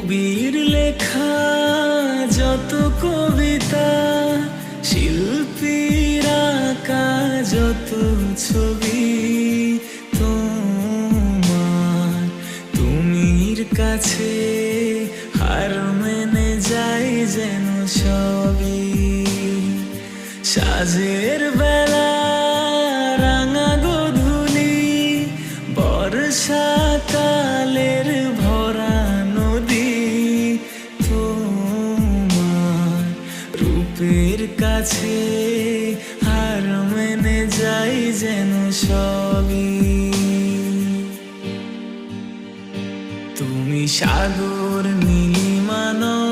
কবির লেখা যত কবিতা, শিল্পীর আঁকা যত ছবি, তোমার তুমির কাছে হার মেনে যাই যেন সবই। সাজের বেলা রাঙা গোধূলি, বর্ষাকালের ভরা নদী, তোমার রূপের কাছে হার মেনে যাই যেন সবই। তুমি সাগর নীলিমা নও,